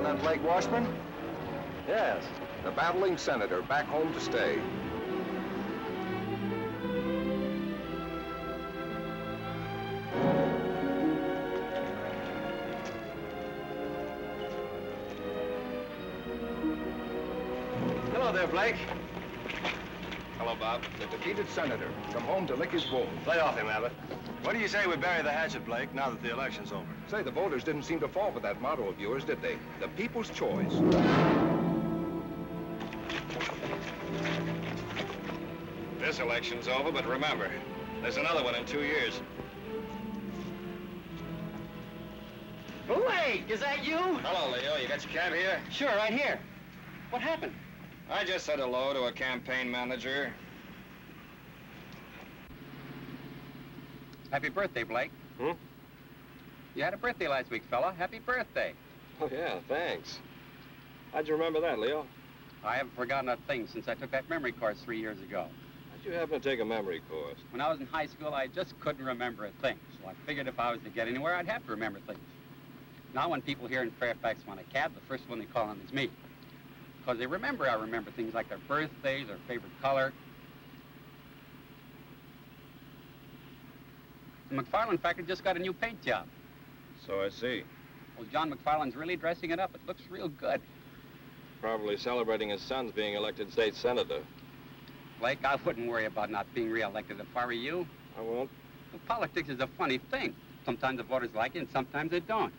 that Blake Washburn? Yes. The battling senator back home to stay. Hello there, Blake. Hello, Bob. The defeated senator. Come home to lick his wounds. Lay off him, Abbott. What do you say we bury the hatchet, Blake, now that the election's over? Say, the voters didn't seem to fall for that motto of yours, did they? The people's choice. This election's over, but remember, there's another one in 2 years. Blake, is that you? Hello, Leo. You got your cab here? Sure, right here. What happened? I just said hello to a campaign manager. Happy birthday, Blake. Hmm? You had a birthday last week, fella. Happy birthday. Oh, yeah, thanks. How'd you remember that, Leo? I haven't forgotten a thing since I took that memory course 3 years ago. How'd you happen to take a memory course? When I was in high school, I just couldn't remember a thing. So I figured if I was to get anywhere, I'd have to remember things. Now when people here in Fairfax want a cab, the first one they call on is me. Because they remember I remember things like their birthdays, their favorite color. The McFarland factory just got a new paint job. So I see. Well, John McFarland's really dressing it up. It looks real good. Probably celebrating his son's being elected state senator. Blake, I wouldn't worry about not being reelected if I were you. I won't. Well, politics is a funny thing. Sometimes the voters like it and sometimes they don't.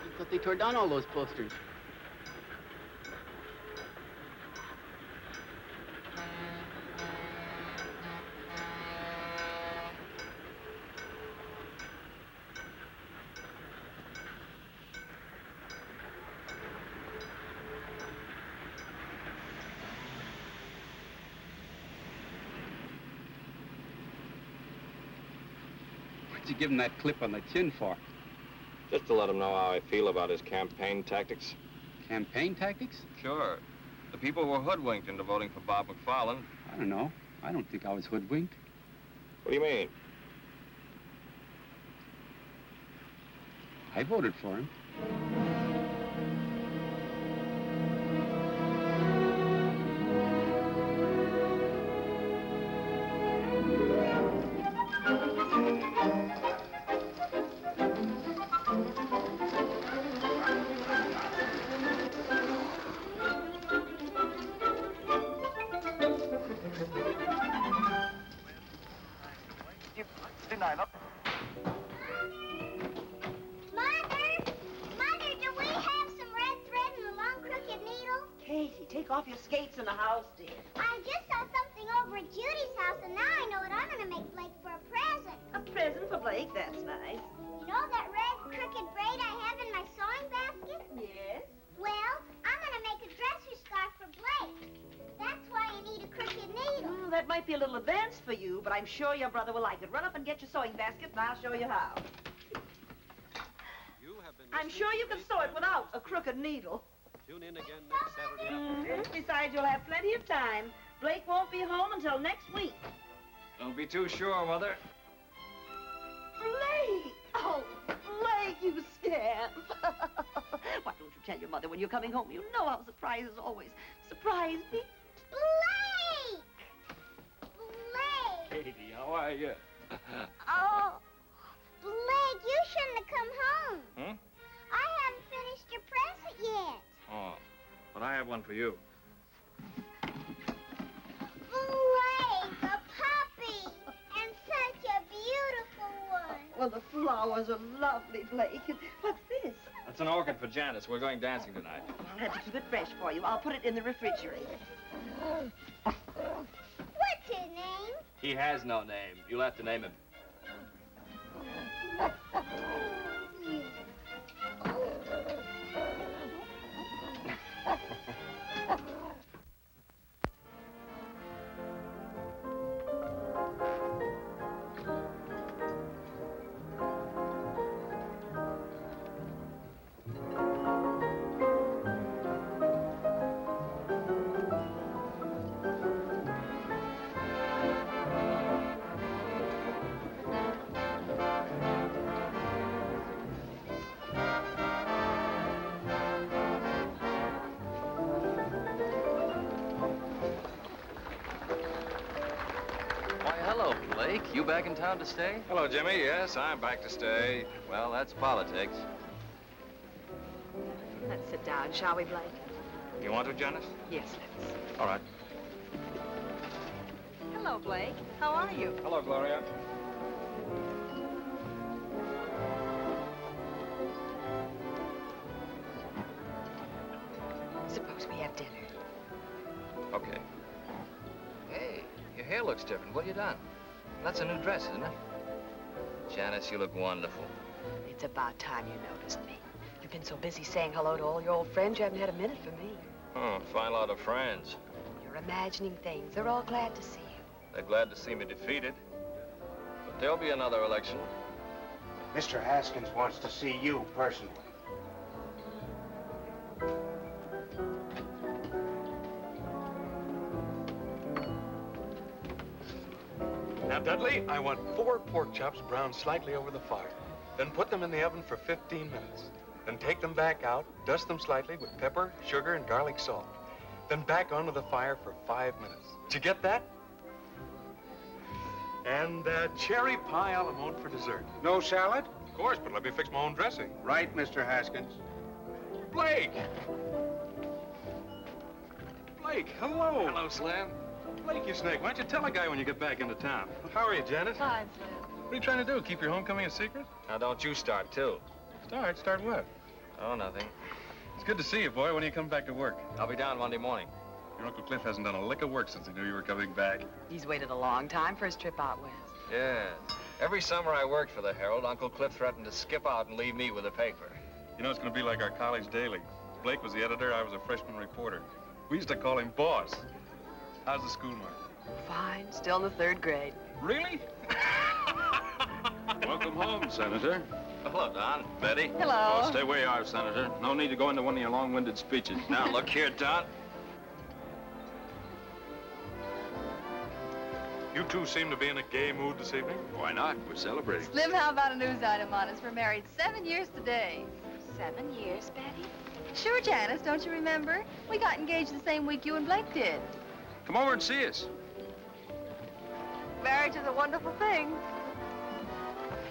I thought they tore down all those posters. What'd you give him that clip on the chin for? Just to let him know how I feel about his campaign tactics. Campaign tactics? Sure. The people were hoodwinked into voting for Bob McFarland. I don't know. I don't think I was hoodwinked. What do you mean? I voted for him. Mother, do we have some red thread and a long crooked needle? Katie, take off your skates in the house, dear. I just saw something over at Judy's house, and now I know what I'm going to make Blake for a present. A present for Blake, that's nice. You know that red crooked braid I have in my sewing basket? Yes? Well, I'm going to make a dresser scarf for Blake. That's why you need a crooked needle. Well, that might be a little advanced for you, but I'm sure your brother will like it. Run up and get your sewing basket, and I'll show you how. I'm sure you can sew it without a crooked needle. Tune in again next Saturday afternoon. Besides, you'll have plenty of time. Blake won't be home until next week. Don't be too sure, Mother. Blake! Oh, Blake, you scamp. Why don't you tell your mother when you're coming home? You know how surprise is always. Surprise me. Blake! Blake! Katie, how are you? Oh, Blake, you shouldn't have come home. Hmm? I haven't finished your present yet. Oh, but I have one for you. Blake, a puppy, and such a beautiful one. Well, the flowers are lovely, Blake. What's this? That's an orchid for Janice. We're going dancing tonight. I'll have to keep it fresh for you. I'll put it in the refrigerator. What's his name? He has no name. You'll have to name him. Why, hello, Blake. You back in town to stay? Hello, Jimmy. Yes, I'm back to stay. Well, that's politics. Let's sit down, shall we, Blake? You want to, Janice? Yes, let's. All right. Hello, Blake. How are you? Hello, Gloria. Suppose we have dinner. Okay. Hey, your hair looks different. What have you done? That's a new dress, isn't it? Janice, you look wonderful. It's about time you noticed me. You've been so busy saying hello to all your old friends, you haven't had a minute for me. Oh, fine lot of friends. You're imagining things. They're all glad to see you. They're glad to see me defeated. But there'll be another election. Mr. Haskins wants to see you personally. Now, Dudley, I want 4 pork chops browned slightly over the fire. Then put them in the oven for 15 minutes. Then take them back out, dust them slightly with pepper, sugar, and garlic salt. Then back onto the fire for 5 minutes. Did you get that? And cherry pie a la mode for dessert. No salad? Of course, but let me fix my own dressing. Right, Mr. Haskins. Blake! Blake, hello. Hello, Slim. Blake, you snake, why don't you tell a guy when you get back into town? How are you, Janet? Fine, Slim. What are you trying to do, keep your homecoming a secret? Now, don't you start, too. Start what? Oh, nothing. It's good to see you, boy. When do you come back to work? I'll be down Monday morning. Your Uncle Cliff hasn't done a lick of work since he knew you were coming back. He's waited a long time for his trip out west. Yeah. Every summer I worked for the Herald, Uncle Cliff threatened to skip out and leave me with the paper. You know, it's going to be like our college daily. Blake was the editor, I was a freshman reporter. We used to call him Boss. How's the school mark? Fine. Still in the 3rd grade. Really? Welcome home, Senator. Hello, Don. Betty. Hello. Oh, stay where you are, Senator. No need to go into one of your long-winded speeches. Now, look here, Don. You two seem to be in a gay mood this evening. Why not? We're celebrating. Slim, how about a news item on us? We're married 7 years today. 7 years, Betty? Sure, Janice, don't you remember? We got engaged the same week you and Blake did. Come over and see us. Marriage is a wonderful thing.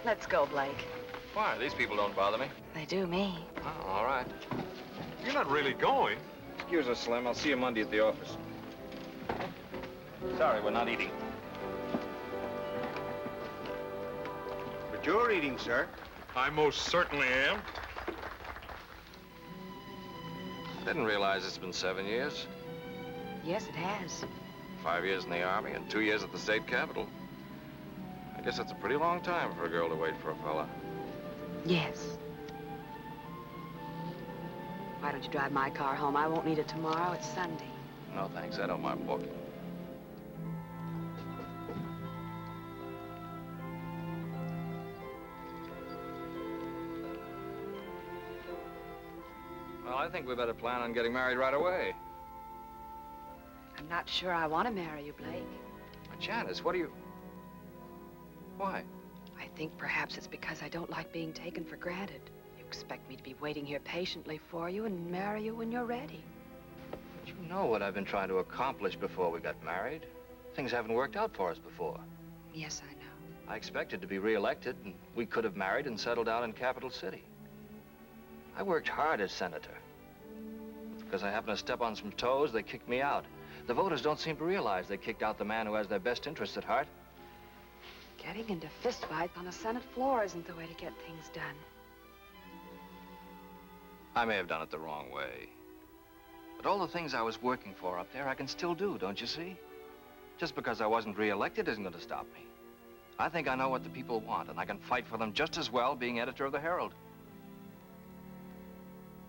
Let's go, Blake. Why? These people don't bother me. They do me. Oh, all right. You're not really going. Excuse us, Slim. I'll see you Monday at the office. Sorry, we're not eating. But you're eating, sir. I most certainly am. I didn't realize it's been 7 years. Yes, it has. 5 years in the Army and 2 years at the state capitol. I guess that's a pretty long time for a girl to wait for a fella. Yes. Why don't you drive my car home? I won't need it tomorrow. It's Sunday. No, thanks. I don't mind walking. Well, I think we better plan on getting married right away. I'm not sure I want to marry you, Blake. Janice, what are you... Why? I think perhaps it's because I don't like being taken for granted. You expect me to be waiting here patiently for you and marry you when you're ready. You know what I've been trying to accomplish before we got married. Things haven't worked out for us before. Yes, I know. I expected to be reelected, and we could have married and settled down in Capital City. I worked hard as senator. Because I happened to step on some toes, they kicked me out. The voters don't seem to realize they kicked out the man who has their best interests at heart. Getting into fistfights on the Senate floor isn't the way to get things done. I may have done it the wrong way. But all the things I was working for up there, I can still do, don't you see? Just because I wasn't reelected isn't going to stop me. I think I know what the people want, and I can fight for them just as well being editor of the Herald.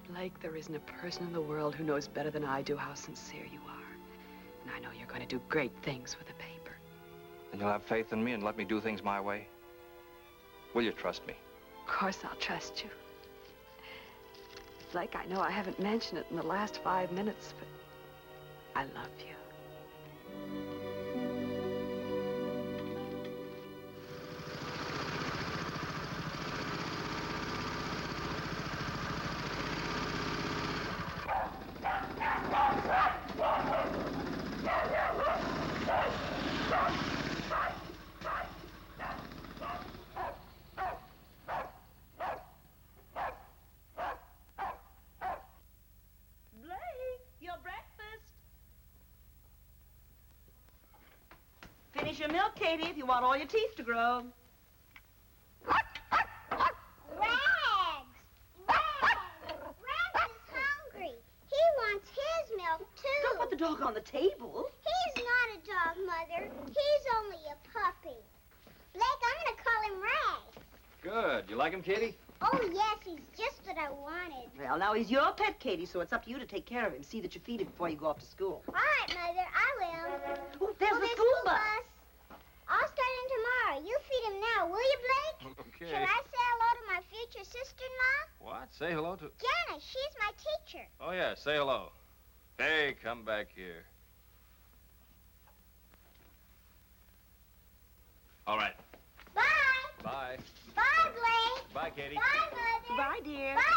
Blake, there isn't a person in the world who knows better than I do how sincere you are. And I know you're going to do great things with the paper. And you'll have faith in me and let me do things my way? Will you trust me? Of course I'll trust you. Blake, I know I haven't mentioned it in the last 5 minutes, but I love you. your milk, Katie, if you want all your teeth to grow. Rags! Rags is hungry. He wants his milk, too. Don't put the dog on the table. He's not a dog, Mother. He's only a puppy. Blake, I'm going to call him Rags. Good. You like him, Katie? Oh, yes, he's just what I wanted. Well, now he's your pet, Katie, so it's up to you to take care of him. See that you feed him before you go off to school. All right, Mother, I will. Oh, there's the school bus. I'll start in tomorrow. You feed him now, will you, Blake? Okay. Should I say hello to my future sister-in-law? What? Say hello to... Janice, she's my teacher. Oh, yeah, say hello. Hey, come back here. All right. Bye. Bye. Bye, Blake. Bye, Katie. Bye, Mother. Bye, dear. Bye,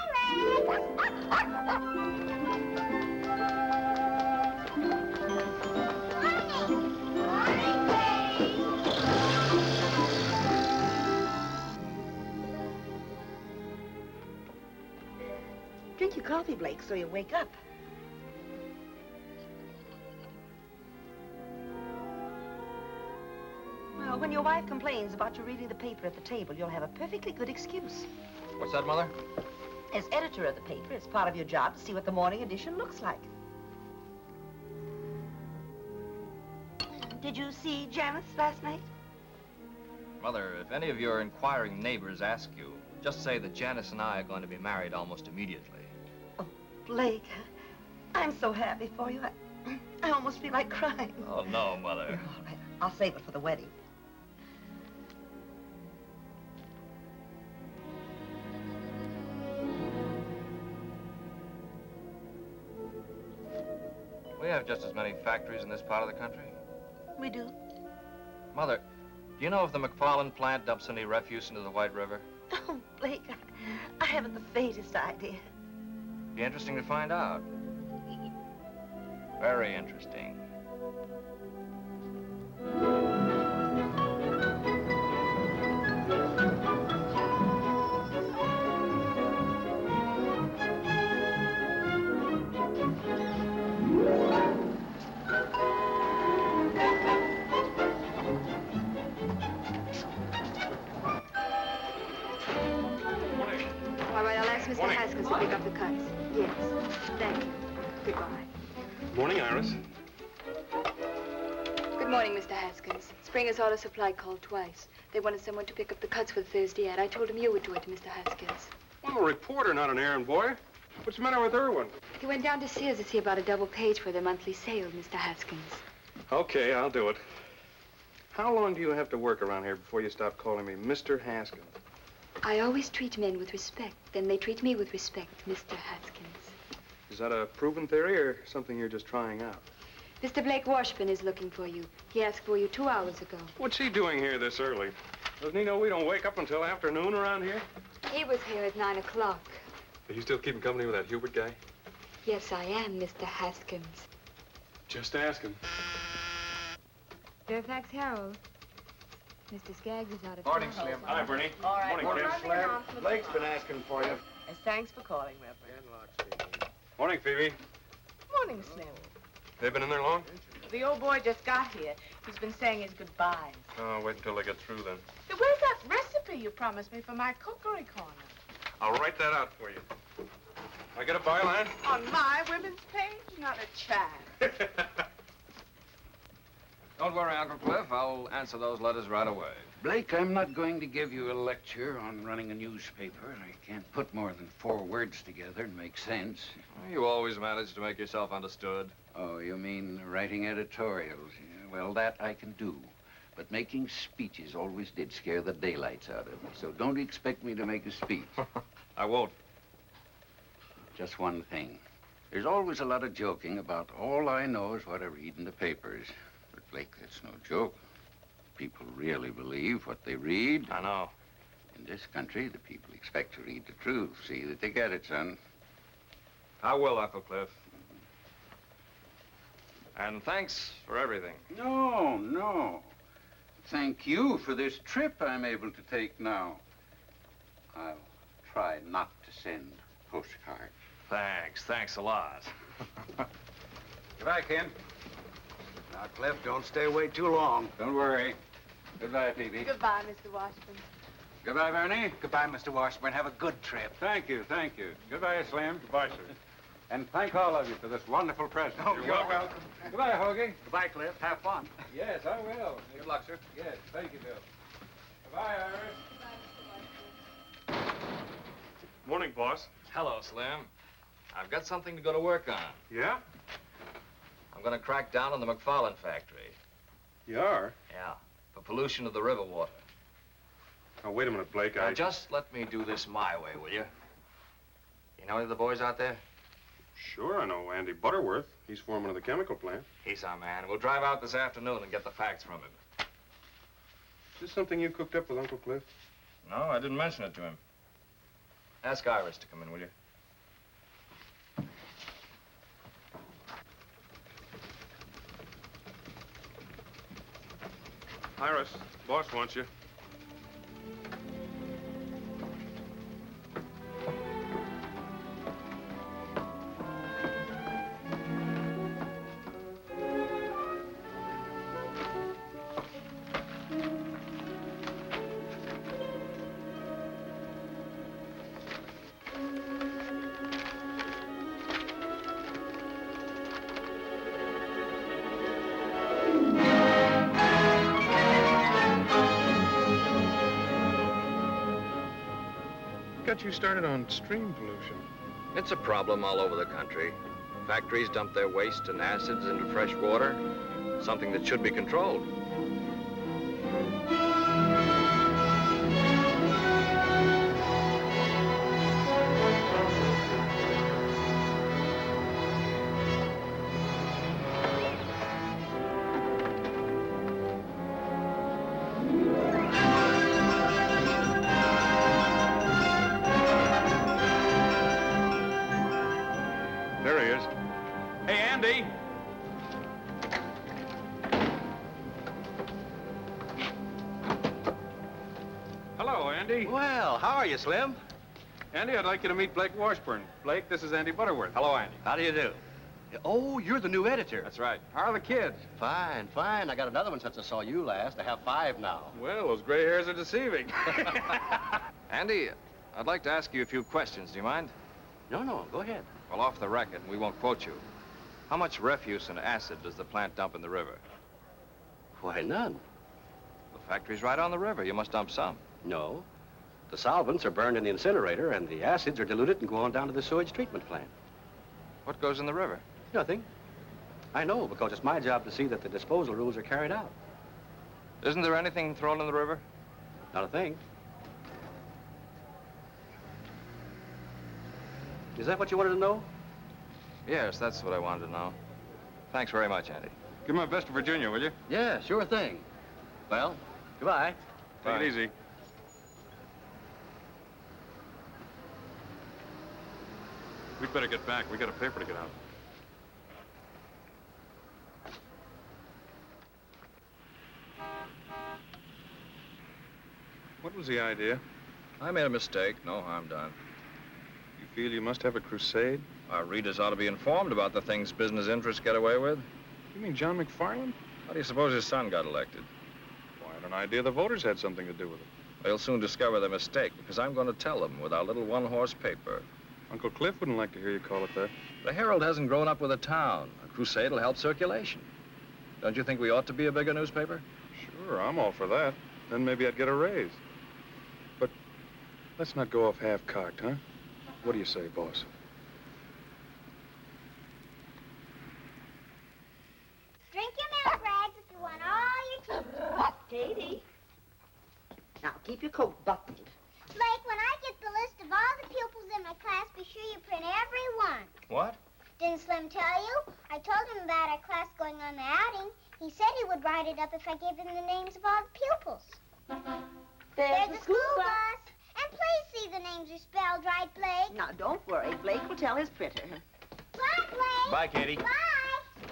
Drink your coffee, Blake, so you wake up. Well, when your wife complains about you reading the paper at the table, you'll have a perfectly good excuse. What's that, Mother? As editor of the paper, it's part of your job to see what the morning edition looks like. Did you see Janice last night? Mother, if any of your inquiring neighbors ask you, just say that Janice and I are going to be married almost immediately. Oh, Blake, I'm so happy for you. I almost feel like crying. Oh, no, Mother. All right, I'll save it for the wedding. We have just as many factories in this part of the country. We do. Mother, do you know if the McFarland plant dumps any refuse into the White River? Oh, Blake, I haven't the faintest idea. Be interesting to find out. Very interesting. All right, I'll ask Mr. Haskins to pick up the cuts. Yes. Thank you. Goodbye. Morning, Iris. Good morning, Mr. Haskins. Springer's Auto Supply called twice. They wanted someone to pick up the cuts for the Thursday ad. I told him you would do it, Mr. Haskins. I'm a reporter, not an errand boy. What's the matter with Irwin? He went down to Sears to see about a double page for their monthly sale, Mr. Haskins. Okay, I'll do it. How long do you have to work around here before you stop calling me Mr. Haskins? I always treat men with respect. Then they treat me with respect, Mr. Haskins. Is that a proven theory or something you're just trying out? Mr. Blake Washburn is looking for you. He asked for you 2 hours ago. What's he doing here this early? Doesn't he know we don't wake up until afternoon around here? He was here at 9 o'clock. Are you still keeping company with that Hubert guy? Yes, I am, Mr. Haskins. Just ask him. Fairfax Herald. Mr. Skaggs is out of Morning, town. Slim. Hi, Bernie. All right. Morning, Kim. Slim. Blake's been asking for you. Thanks for calling, Reverend. Morning, Phoebe. Morning, Slim. They been in there long? The old boy just got here. He's been saying his goodbyes. Oh, wait until they get through then. Hey, where's that recipe you promised me for my cookery corner? I'll write that out for you. I get a byline? On my women's page? Not a child. Don't worry, Uncle Cliff. I'll answer those letters right away. Blake, I'm not going to give you a lecture on running a newspaper. I can't put more than 4 words together and make sense. You always manage to make yourself understood. Oh, you mean writing editorials? Yeah, well, that I can do. But making speeches always did scare the daylights out of me. So don't expect me to make a speech. I won't. Just one thing. There's always a lot of joking about all I know is what I read in the papers. But, Blake, that's no joke. People really believe what they read. I know. In this country, the people expect to read the truth. See that they get it, son. I will, Uncle Cliff. And thanks for everything. No, no. Thank you for this trip I'm able to take now. I'll try not to send postcards. Thanks a lot. Goodbye, Ken. Now, Cliff, don't stay away too long. Don't worry. Goodbye, Phoebe. Goodbye, Mr. Washburn. Goodbye, Bernie. Goodbye, Mr. Washburn. Have a good trip. Thank you, thank you. Goodbye, Slim. Goodbye, sir. And thank all of you for this wonderful present. Oh, you're welcome. Goodbye, Hoagie. Goodbye, Cliff. Have fun. Yes, I will. Good luck, sir. Yes, thank you, Bill. Goodbye, Iris. Morning, boss. Hello, Slim. I've got something to go to work on. Yeah? I'm going to crack down on the McFarland factory. You are? Yeah, for pollution of the river water. Oh, wait a minute, Blake. Now, just let me do this my way, will you? You know any of the boys out there? Sure, I know Andy Butterworth. He's foreman of the chemical plant. He's our man. We'll drive out this afternoon and get the facts from him. Is this something you cooked up with Uncle Cliff? No, I didn't mention it to him. Ask Iris to come in, will you? Iris, boss wants you. Got you started on stream pollution. It's a problem all over the country. Factories dump their waste and acids into fresh water, something that should be controlled. There he is. Hey, Andy! Hello, Andy. Well, how are you, Slim? Andy, I'd like you to meet Blake Washburn. Blake, this is Andy Butterworth. Hello, Andy. How do you do? Oh, you're the new editor. That's right. How are the kids? Fine, fine. I got another one since I saw you last. I have 5 now. Well, those gray hairs are deceiving. Andy, I'd like to ask you a few questions. Do you mind? No, go ahead. Well, off the record, we won't quote you. How much refuse and acid does the plant dump in the river? Why, none. The factory's right on the river. You must dump some. No. The solvents are burned in the incinerator, and the acids are diluted and go on down to the sewage treatment plant. What goes in the river? Nothing. I know, because it's my job to see that the disposal rules are carried out. Isn't there anything thrown in the river? Not a thing. Is that what you wanted to know? Yes, that's what I wanted to know. Thanks very much, Andy. Give my best to Virginia, will you? Yeah, sure thing. Well, goodbye. Take Bye. it easy. We'd better get back. We got a paper to get out. What was the idea? I made a mistake. No harm done. You feel you must have a crusade? Our readers ought to be informed about the things business interests get away with. You mean John McFarland? How do you suppose his son got elected? Well, I had an idea the voters had something to do with it. They'll soon discover their mistake, because I'm going to tell them with our little one-horse paper. Uncle Cliff wouldn't like to hear you call it that. The Herald hasn't grown up with a town. A crusade will help circulation. Don't you think we ought to be a bigger newspaper? Sure, I'm all for that. Then maybe I'd get a raise. But let's not go off half-cocked, huh? What do you say, boss? Drink your milk, Rags, if you want all your teeth. Katie. Now, keep your coat buttoned. Blake, when I get the list of all the pupils in my class, be sure you print every one. What? Didn't Slim tell you? I told him about our class going on the outing. He said he would write it up if I gave him the names of all the pupils. There's the school bus. And please see the names are spelled right, Blake. Now, don't worry. Blake will tell his printer. Bye, Blake. Bye, Katie. Bye.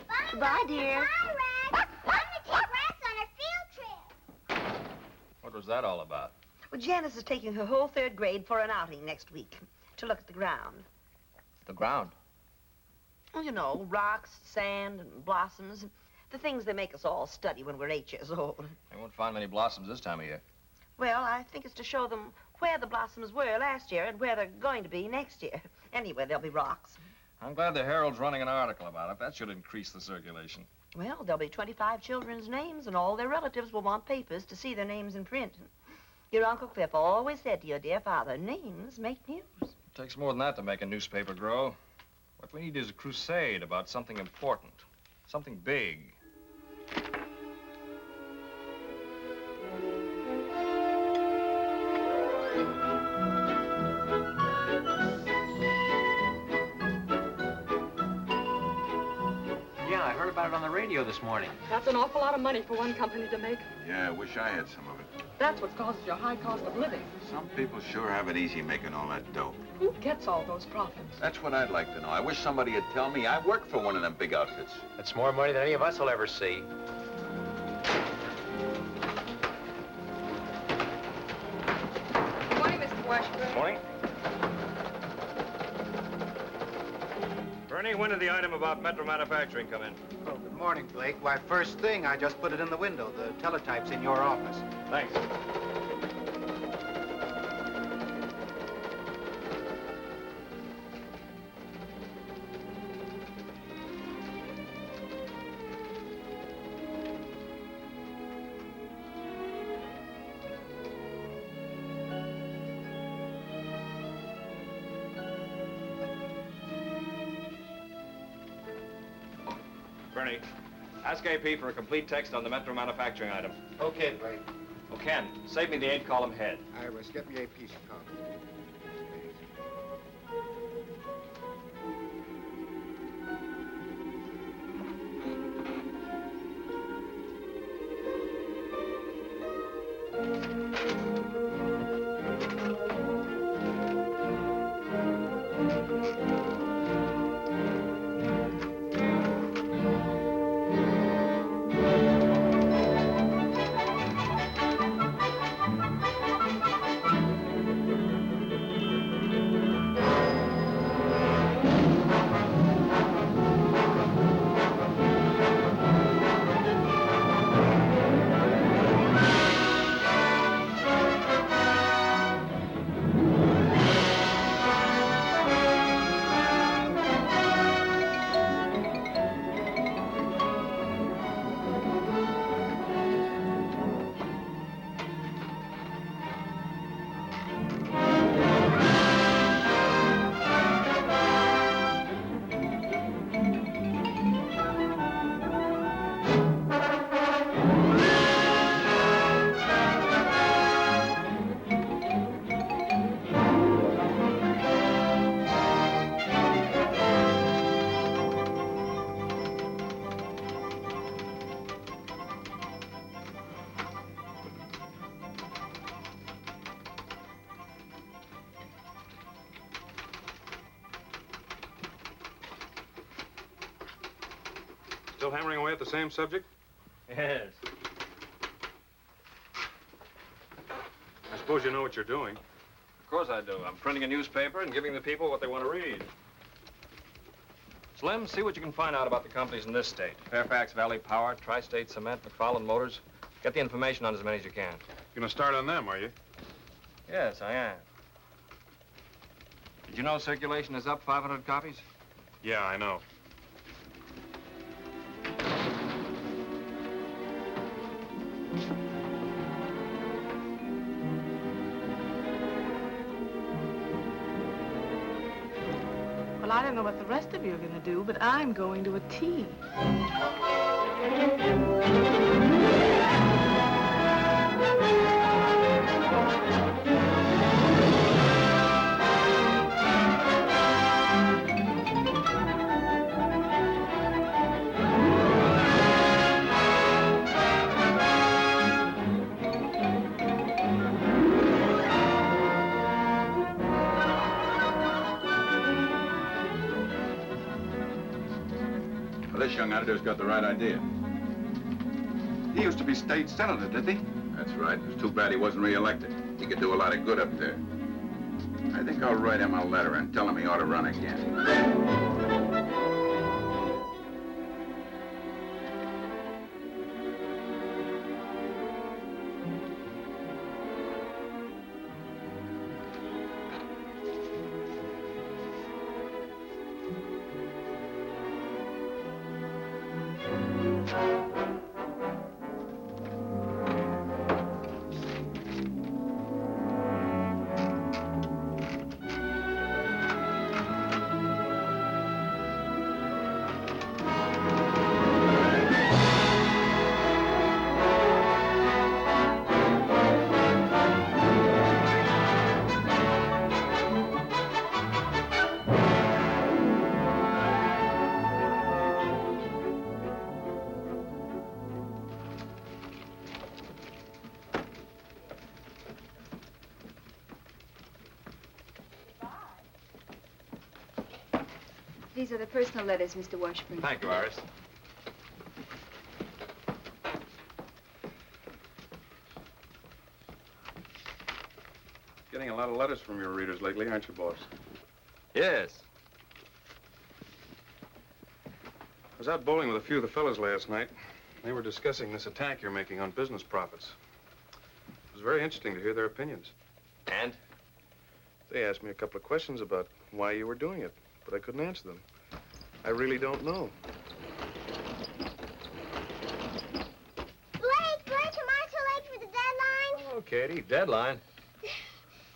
Bye, Bye, Blake. dear. Bye, Rags. I'm going to take Rags on a field trip. What was that all about? Well, Janice is taking her whole 3rd grade for an outing next week to look at the ground. The ground. Well, you know, rocks, sand, and blossoms. The things they make us all study when we're 8 years old. They won't find many blossoms this time of year. Well, I think it's to show them where the blossoms were last year and where they're going to be next year. Anyway, there'll be rocks. I'm glad the Herald's running an article about it. That should increase the circulation. Well, there'll be 25 children's names, and all their relatives will want papers to see their names in print. Your Uncle Cliff always said to your dear father, names make news. It takes more than that to make a newspaper grow. What we need is a crusade about something important, something big. Yeah, I heard about it on the radio this morning. That's an awful lot of money for one company to make. Yeah, I wish I had some of it. That's what causes your high cost of living. Some people sure have it easy making all that dough. Who gets all those profits? That's what I'd like to know. I wish somebody would tell me I work for one of them big outfits. That's more money than any of us will ever see. Good morning, Mr. Washburn. Morning. Bernie, when did the item about Metro Manufacturing come in? Oh, good morning, Blake. Why, first thing, I just put it in the window. The teletype's in your office. Thanks. Bernie, ask AP for a complete text on the Metro Manufacturing item. Okay, Blake. Oh, Ken, save me the 8-column head. Iris, get me a piece of copy. Still hammering away at the same subject? Yes. I suppose you know what you're doing. Of course I do. I'm printing a newspaper and giving the people what they want to read. Slim, see what you can find out about the companies in this state. Fairfax Valley Power, Tri-State Cement, McFarland Motors. Get the information on as many as you can. You're gonna start on them, are you? Yes, I am. Did you know circulation is up 500 copies? Yeah, I know. Well, I don't know what the rest of you are going to do, but I'm going to a tea. Well, this young editor's got the right idea. He used to be state senator, did he? That's right. It's too bad he wasn't re-elected. He could do a lot of good up there. I think I'll write him a letter and tell him he ought to run again. These are the personal letters, Mr. Washburn. Thank you, Iris. Getting a lot of letters from your readers lately, aren't you, boss? Yes. I was out bowling with a few of the fellas last night. They were discussing this attack you're making on business profits. It was very interesting to hear their opinions. And? They asked me a couple of questions about why you were doing it, but I couldn't answer them. I really don't know. Blake, am I too late for the deadline? Oh, Katie, deadline.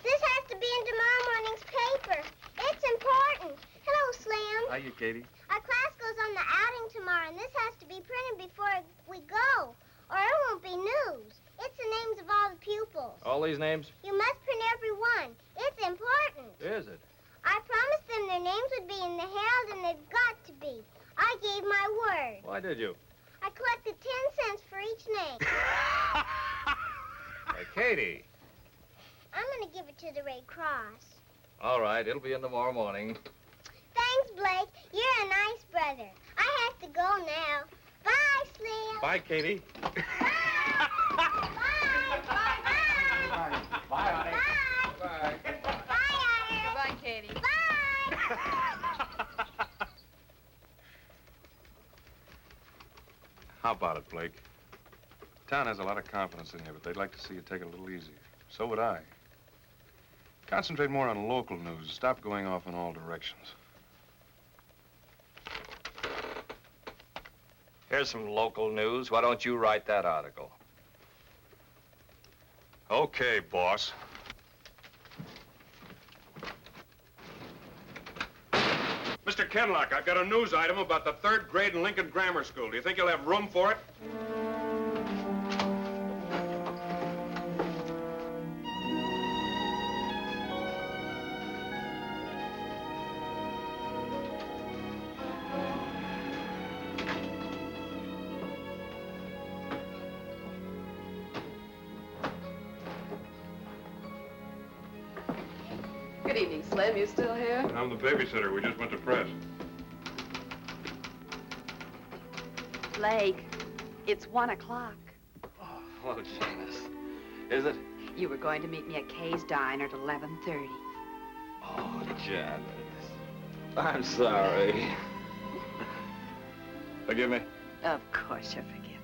This has to be in tomorrow morning's paper. It's important. Hello, Slim. Hiya, Katie. Our class goes on the outing tomorrow, and this has to be printed before we go, or it won't be news. It's the names of all the pupils. All these names? You must print every one. It's important. Is it? I promised them their names would be in the Herald, and they've got to be. I gave my word. Why did you? I collected 10 cents for each name. Hey, Katie. I'm going to give it to the Red Cross. All right, it'll be in tomorrow morning. Thanks, Blake. You're a nice brother. I have to go now. Bye, Slim. Bye, Katie. Bye, honey. Bye. Bye. Bye, Goodbye, Katie. Bye. How about it, Blake? Town has a lot of confidence in you, but they'd like to see you take it a little easier. So would I. Concentrate more on local news. Stop going off in all directions. Here's some local news. Why don't you write that article? Okay, boss. Mr. Kenlock, I've got a news item about the 3rd grade in Lincoln Grammar School. Do you think you'll have room for it? Good evening, Slim. You still here? I'm the babysitter. We just went to press. Blake, it's 1 o'clock. Oh, Janice. Is it? You were going to meet me at Kay's Diner at 11:30. Oh, Janice. I'm sorry. Forgive me? Of course you're forgiven.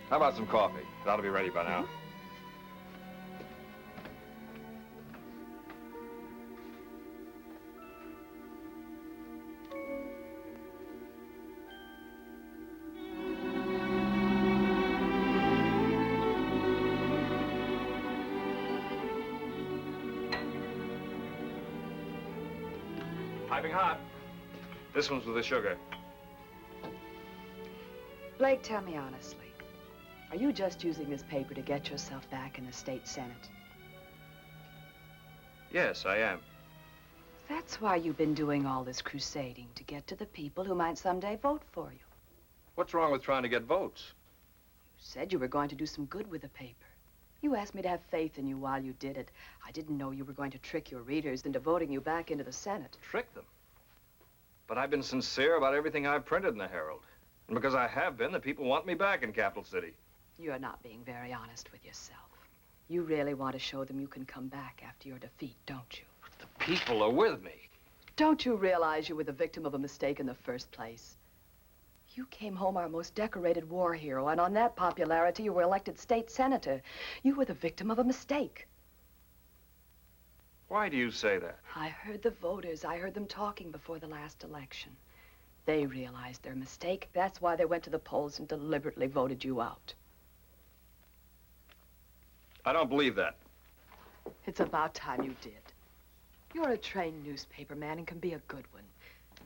How about some coffee? It ought to be ready by now. Piping hot. This one's with the sugar. Blake, tell me honestly. Are you just using this paper to get yourself back in the state senate? Yes, I am. That's why you've been doing all this crusading, to get to the people who might someday vote for you. What's wrong with trying to get votes? You said you were going to do some good with the paper. You asked me to have faith in you while you did it. I didn't know you were going to trick your readers into voting you back into the Senate. Trick them? But I've been sincere about everything I've printed in the Herald. And because I have been, the people want me back in Capital City. You're not being very honest with yourself. You really want to show them you can come back after your defeat, don't you? The people are with me. Don't you realize you were the victim of a mistake in the first place? You came home our most decorated war hero, and on that popularity, you were elected state senator. You were the victim of a mistake. Why do you say that? I heard the voters. I heard them talking before the last election. They realized their mistake. That's why they went to the polls and deliberately voted you out. I don't believe that. It's about time you did. You're a trained newspaper man and can be a good one.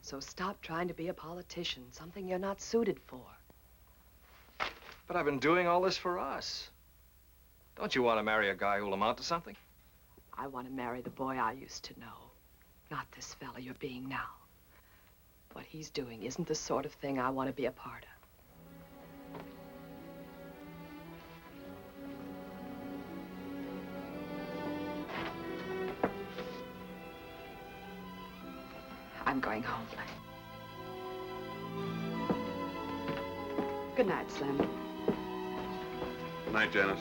So stop trying to be a politician, something you're not suited for. But I've been doing all this for us. Don't you want to marry a guy who'll amount to something? I want to marry the boy I used to know, not this fella you're being now. What he's doing isn't the sort of thing I want to be a part of. I'm going home. Good night, Slim. Good night, Janice.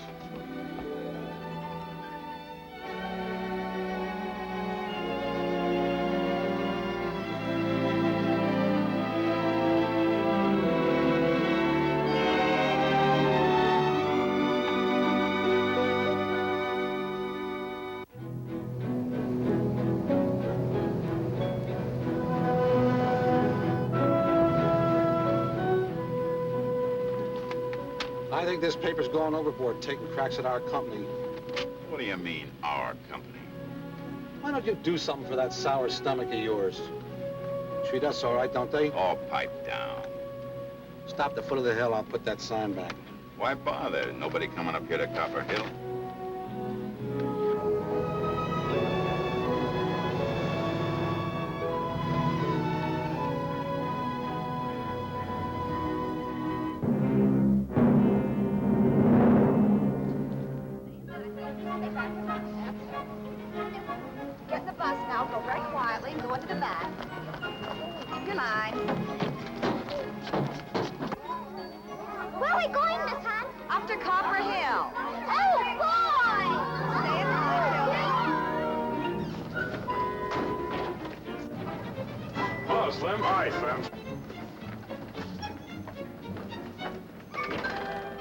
I think this paper's going overboard, taking cracks at our company. What do you mean, our company? Why don't you do something for that sour stomach of yours? Treat us all right, don't they? All pipe down. Stop the foot of the hill, I'll put that sign back. Why bother? Nobody coming up here to Copper Hill. Get in the bus now, go very quietly, and go into the back. Keep your line. Where are we going, Miss Hunt? Up to Copper Hill. Oh, boy! Stay in line, Hello, Slim. Hi, Slim.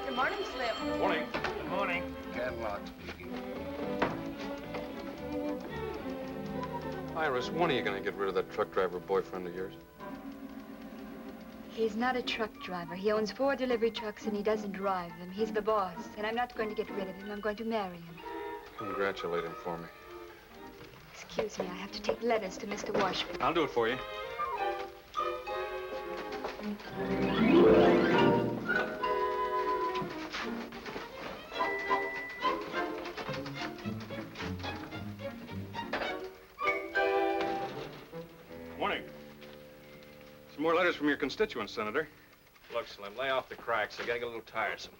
Good morning, Slim. Morning. Good morning. Canlock speaking. Iris, when are you going to get rid of that truck driver boyfriend of yours? He's not a truck driver. He owns 4 delivery trucks and he doesn't drive them. He's the boss, and I'm not going to get rid of him. I'm going to marry him. Congratulate him for me. Excuse me, I have to take letters to Mr. Washburn. I'll do it for you. Morning. Some more letters from your constituents, Senator. Look, Slim, lay off the cracks. They're getting a little tiresome.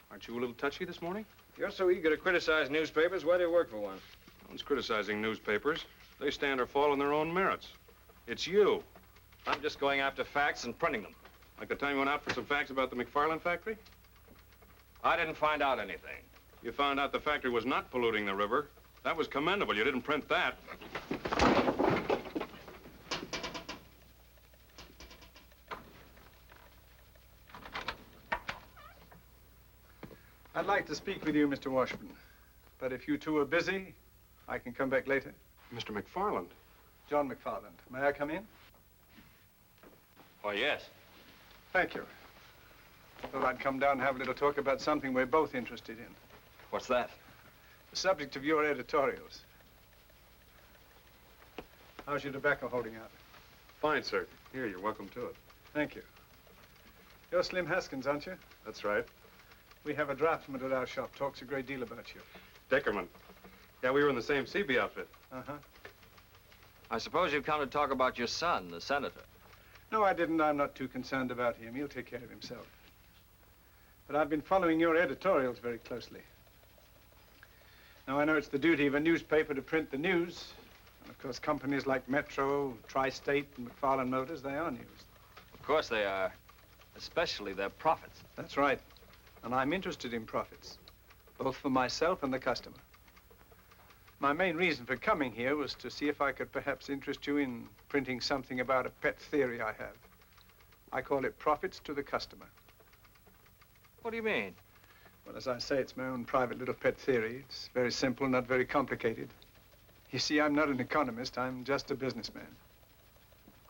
Aren't you a little touchy this morning? You're so eager to criticize newspapers. Why do you work for one? No one's criticizing newspapers. They stand or fall on their own merits. It's you. I'm just going after facts and printing them. Like the time you went out for some facts about the McFarland factory? I didn't find out anything. You found out the factory was not polluting the river. That was commendable. You didn't print that. I'd like to speak with you, Mr. Washburn. But if you two are busy, I can come back later. Mr. McFarland. John McFarland. May I come in? Why, yes. Thank you. Thought I'd come down and have a little talk about something we're both interested in. What's that? The subject of your editorials. How's your tobacco holding out? Fine, sir. Here, you're welcome to it. Thank you. You're Slim Haskins, aren't you? That's right. We have a draftsman at our shop. Talks a great deal about you. Dickerman. Yeah, we were in the same CB outfit. Uh-huh. I suppose you've come to talk about your son, the senator. No, I didn't. I'm not too concerned about him. He'll take care of himself. But I've been following your editorials very closely. Now, I know it's the duty of a newspaper to print the news. And, of course, companies like Metro, Tri-State, and McFarland Motors, they are news. Of course they are. Especially their profits. That's right. And I'm interested in profits, both for myself and the customer. My main reason for coming here was to see if I could perhaps interest you in printing something about a pet theory I have. I call it Profits to the Customer. What do you mean? Well, as I say, it's my own private little pet theory. It's very simple, not very complicated. You see, I'm not an economist. I'm just a businessman.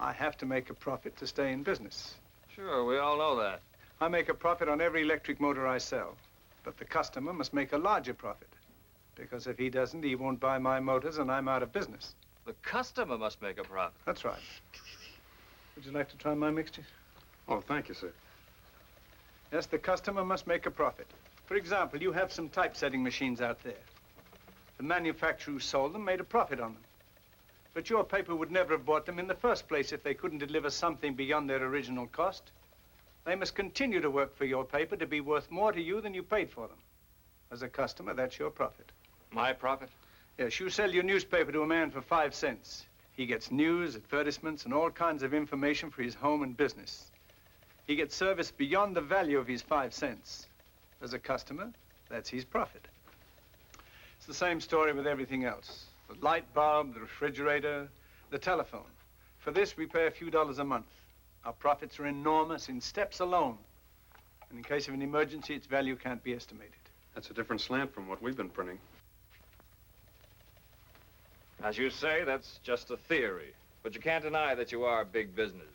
I have to make a profit to stay in business. Sure, we all know that. I make a profit on every electric motor I sell. But the customer must make a larger profit. Because if he doesn't, he won't buy my motors and I'm out of business. The customer must make a profit. That's right. Would you like to try my mixture? Oh, thank you, sir. Yes, the customer must make a profit. For example, you have some typesetting machines out there. The manufacturer who sold them made a profit on them. But your paper would never have bought them in the first place if they couldn't deliver something beyond their original cost. They must continue to work for your paper to be worth more to you than you paid for them. As a customer, that's your profit. My profit? Yes, you sell your newspaper to a man for 5 cents. He gets news, advertisements, and all kinds of information for his home and business. He gets service beyond the value of his 5 cents. As a customer, that's his profit. It's the same story with everything else. The light bulb, the refrigerator, the telephone. For this, we pay a few dollars a month. Our profits are enormous in steps alone. And in case of an emergency, its value can't be estimated. That's a different slant from what we've been printing. As you say, that's just a theory. But you can't deny that you are big business.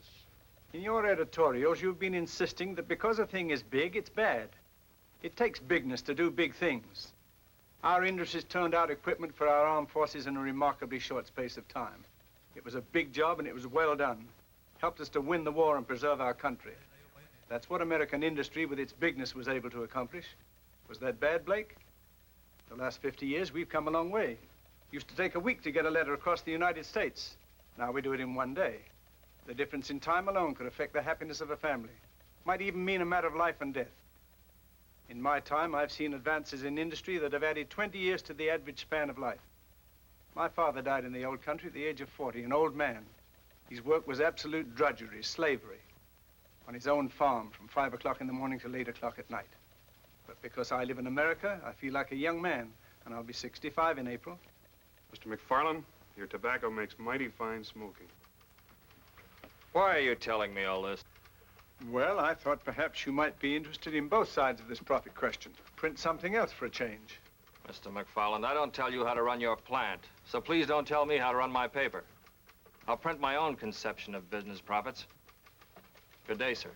In your editorials, you've been insisting that because a thing is big, it's bad. It takes bigness to do big things. Our industries turned out equipment for our armed forces in a remarkably short space of time. It was a big job, and it was well done. Helped us to win the war and preserve our country. That's what American industry, with its bigness, was able to accomplish. Was that bad, Blake? The last 50 years, we've come a long way. Used to take a week to get a letter across the United States. Now we do it in one day. The difference in time alone could affect the happiness of a family. Might even mean a matter of life and death. In my time, I've seen advances in industry that have added 20 years to the average span of life. My father died in the old country at the age of 40, an old man. His work was absolute drudgery, slavery, on his own farm from 5 o'clock in the morning till 8 o'clock at night. But because I live in America, I feel like a young man, and I'll be 65 in April. Mr. McFarland, your tobacco makes mighty fine smoking. Why are you telling me all this? Well, I thought perhaps you might be interested in both sides of this profit question. Print something else for a change. Mr. McFarland, I don't tell you how to run your plant, so please don't tell me how to run my paper. I'll print my own conception of business profits. Good day, sir.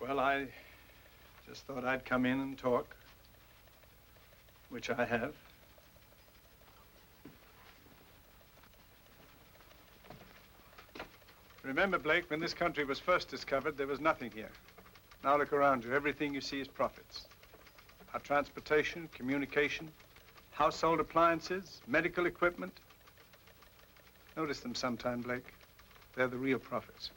Well, I just thought I'd come in and talk, which I have. Remember, Blake, when this country was first discovered, there was nothing here. Now look around you. Everything you see is profits. Our transportation, communication, household appliances, medical equipment. Notice them sometime, Blake. They're the real profits.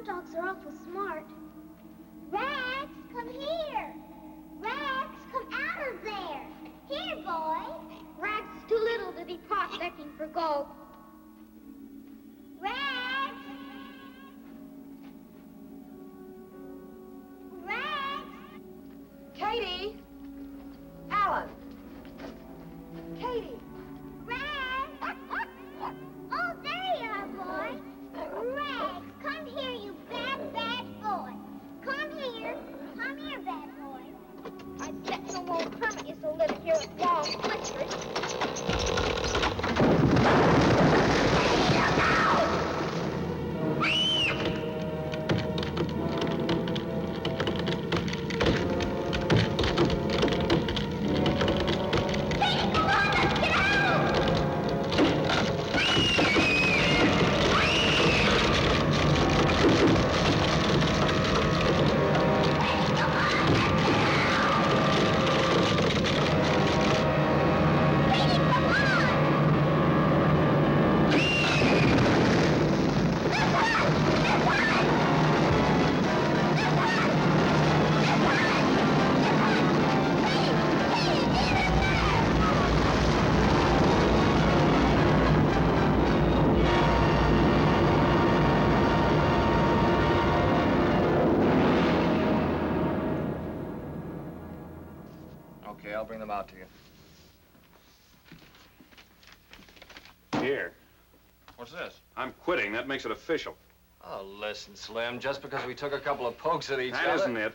Dogs are awful smart. Rex, come here. Rex, come out of there. Here, boy. Rex is too little to be prospecting for gold. Rex! Rex! Katie! Alan! Katie! Rex! Oh, there you are, boy. Rex, come here, you bad, bad boy. Come here, bad boy. I bet no old permit used to live here with long whiskers. Katie, come on, let's get out! Okay, I'll bring them out to you. Here. What's this? I'm quitting. That makes it official. Oh, listen, Slim, just because we took a couple of pokes at each other... That isn't it.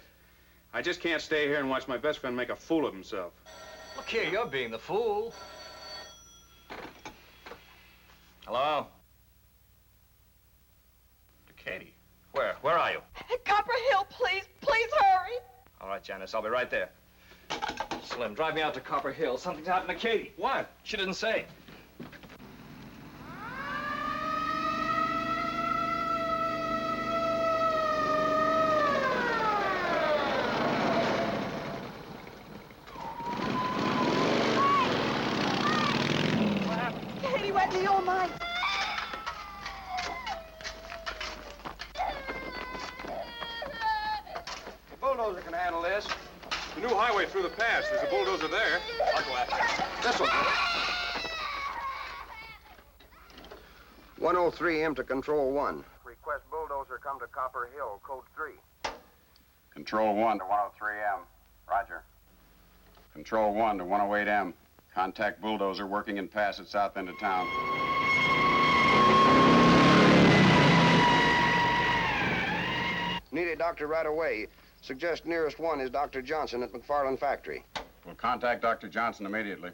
I just can't stay here and watch my best friend make a fool of himself. Look here, you're being the fool. Hello? Katie. Where? Where are you? Copper Hill, please. Please hurry. All right, Janice, I'll be right there. Slim, drive me out to Copper Hill. Something's happened to Katie. What? She didn't say. Katie went to your mind. The bulldozer can handle this. The new highway through the pass. There's a bulldozer there. I'll go after it. This one. 103M to Control 1. Request bulldozer come to Copper Hill, code 3. Control 1 to 103M. Roger. Control 1 to 108M. Contact bulldozer working in pass at south end of town. Need a doctor right away. Suggest nearest one is Dr. Johnson at McFarland Factory. We'll contact Dr. Johnson immediately.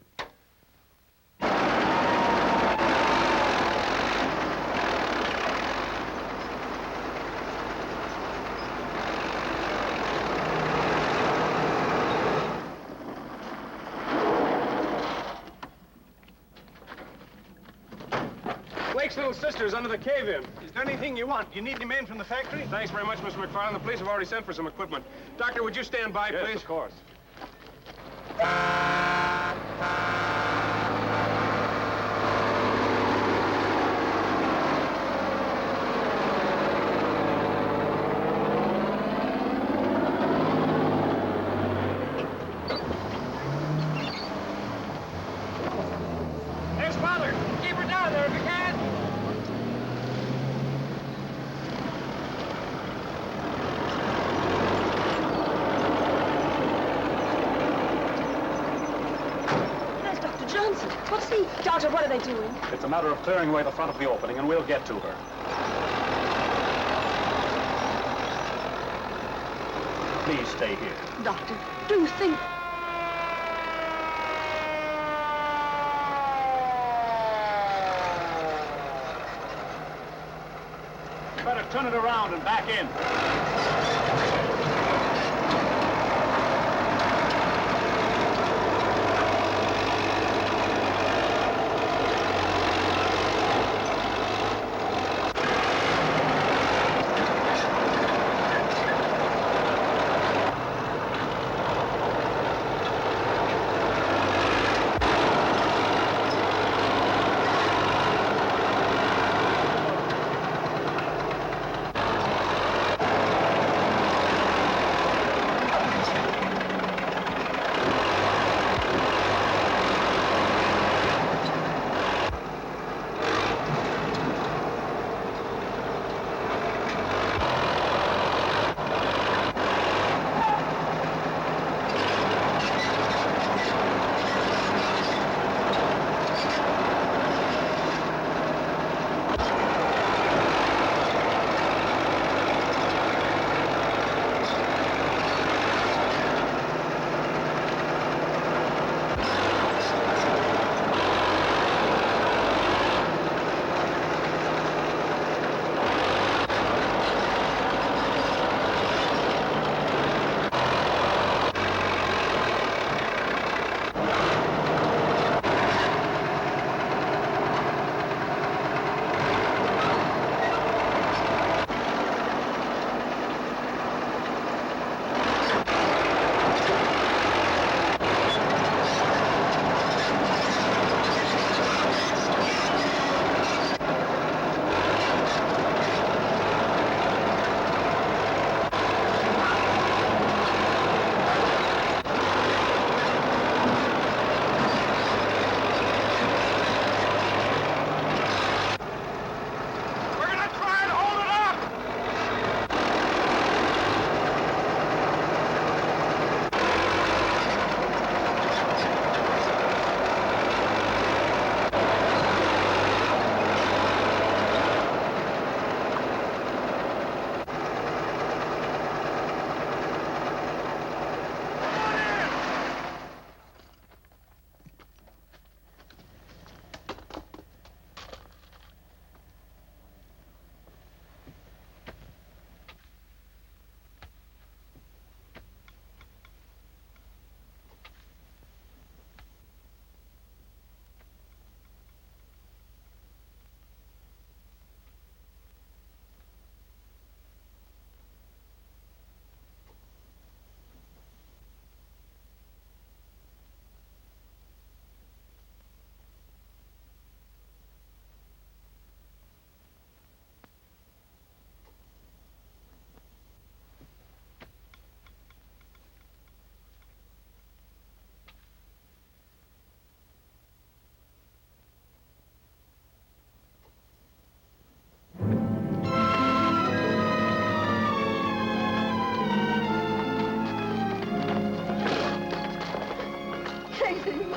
Blake's little sister's under the cave-in. Is there anything you want? You need any men from the factory? Thanks very much, Mr. McFarland. The police have already sent for some equipment. Doctor, would you stand by, please? Yes, of course. There's Father. Keep her down there if you can. There's Dr. Johnson. What's he? Doctor, what are they doing? It's a matter of clearing away the front of the opening, and we'll get to her. Please stay here. Doctor, do you think... Better turn it around and back in.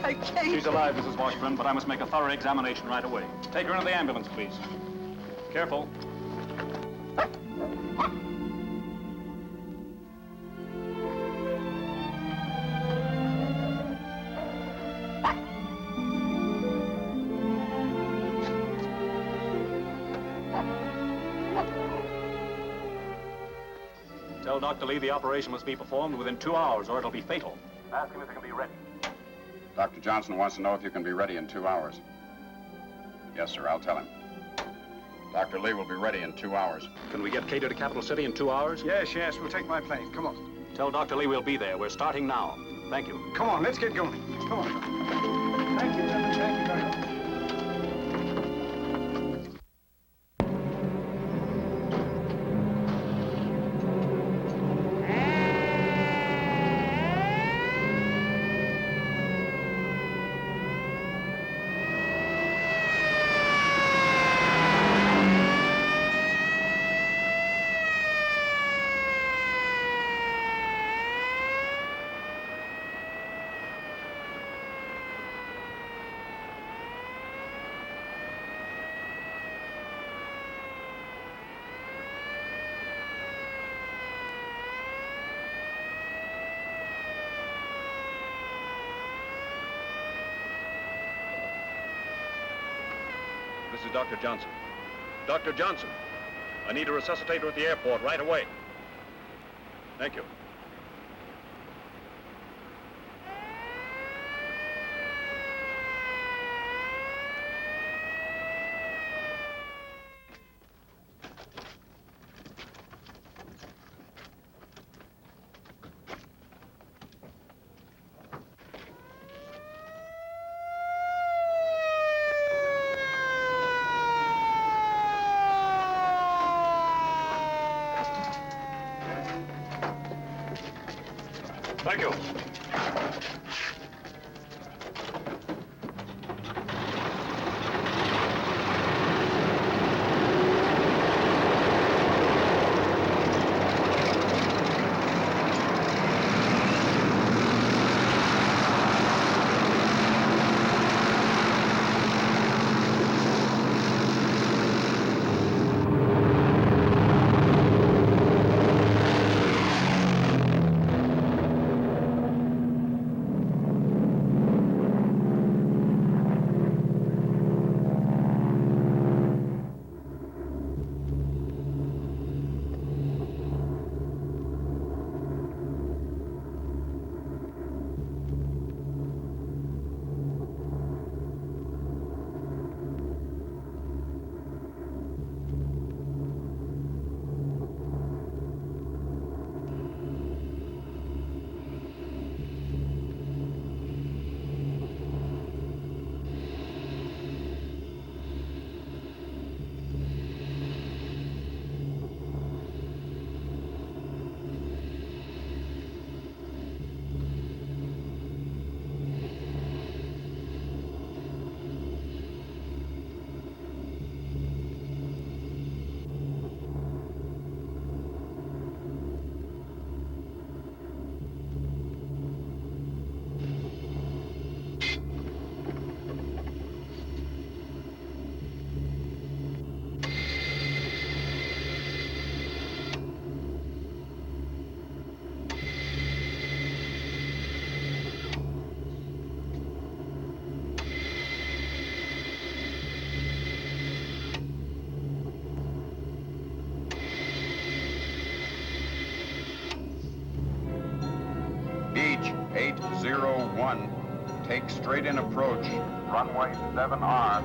I can't. She's alive, Mrs. Washburn, but I must make a thorough examination right away. Take her into the ambulance, please. Careful. Tell Dr. Lee the operation must be performed within 2 hours, or it'll be fatal. Ask him if he can be ready. Dr. Johnson wants to know if you can be ready in 2 hours. Yes, sir, I'll tell him. Dr. Lee will be ready in 2 hours. Can we get Cato to Capital City in 2 hours? Yes, yes, we'll take my plane. Come on. Tell Dr. Lee we'll be there. We're starting now. Thank you. Come on, let's get going. Come on. Thank you, Reverend. Thank you very much. This is Dr. Johnson. Dr. Johnson, I need a resuscitator at the airport right away. Thank you. Thank you. Beach 801. Take straight in approach. Runway 7R.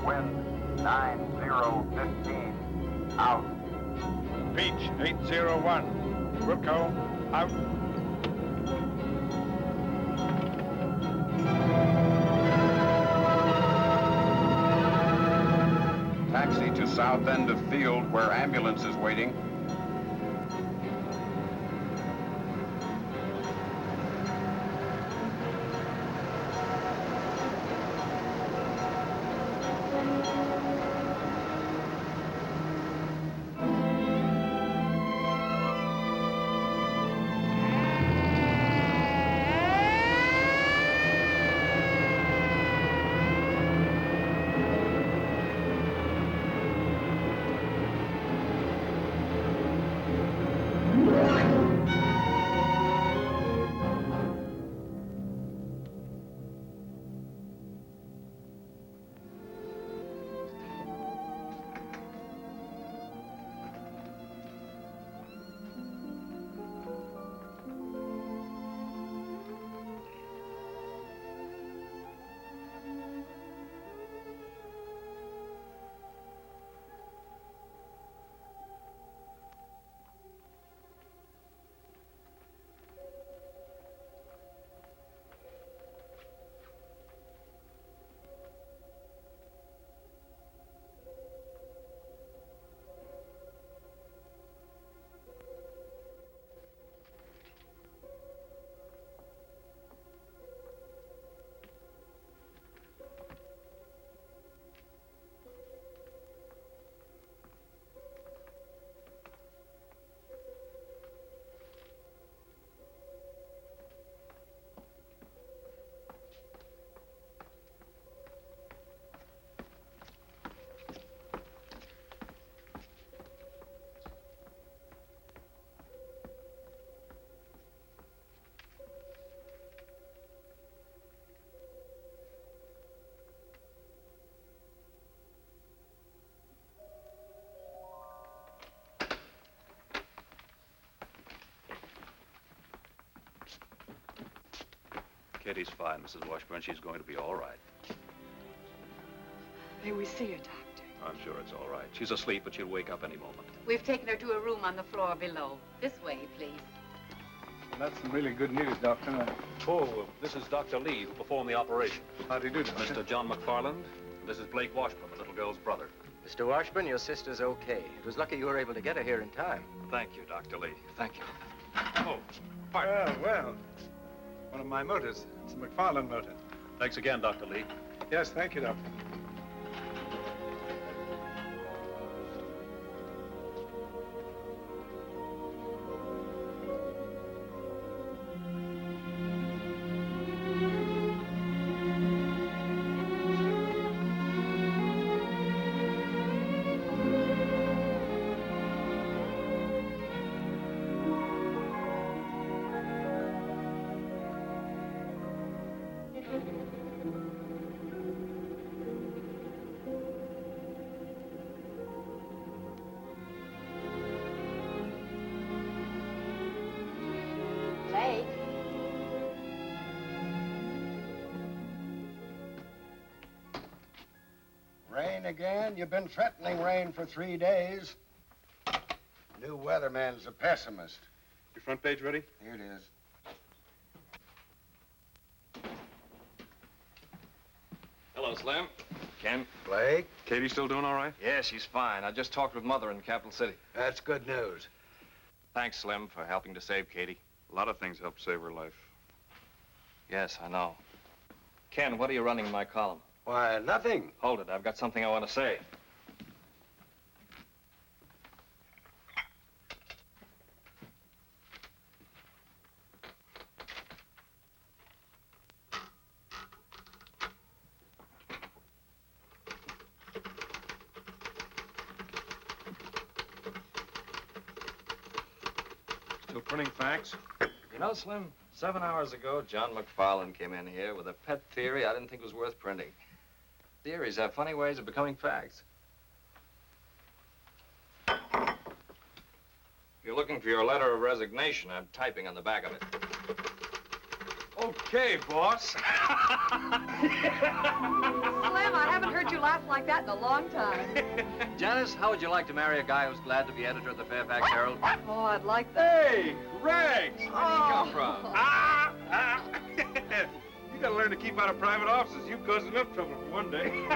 Wind 9015. Out. Beach 801. Wilco, out. Taxi to south end of field where ambulance is waiting. Katie's fine, Mrs. Washburn. She's going to be all right. May we see her, Doctor? I'm sure it's all right. She's asleep, but she'll wake up any moment. We've taken her to a room on the floor below. This way, please. That's some really good news, Doctor. Oh, this is Dr. Lee, who performed the operation. How do you do, Doctor? Mr. John McFarland. This is Blake Washburn, the little girl's brother. Mr. Washburn, your sister's okay. It was lucky you were able to get her here in time. Thank you, Dr. Lee. Thank you. Oh, well. One of my motors. It's a McFarland motor. Thanks again, Dr. Lee. Yes, thank you, Doctor. Blake. Rain again? You've been threatening rain for 3 days. New weatherman's a pessimist. Your front page ready? Here it is. Hello, Slim. Ken? Blake? Katie still doing all right? Yeah, she's fine. I just talked with Mother in Capital City. That's good news. Thanks, Slim, for helping to save Katie. A lot of things help save her life. Yes, I know. Ken, what are you running in my column? Why, nothing. Hold it. I've got something I want to say. Still printing facts? You know, Slim, 7 hours ago, John McFarland came in here with a pet theory I didn't think was worth printing. Theories have funny ways of becoming facts. If you're looking for your letter of resignation, I'm typing on the back of it. Okay, boss. Slim, I haven't heard you laugh like that in a long time. Janice, how would you like to marry a guy who's glad to be editor of the Fairfax Herald? Oh, I'd like that. Hey, Rags! Where did he come from? You gotta learn to keep out of private offices. You caused enough trouble for one day.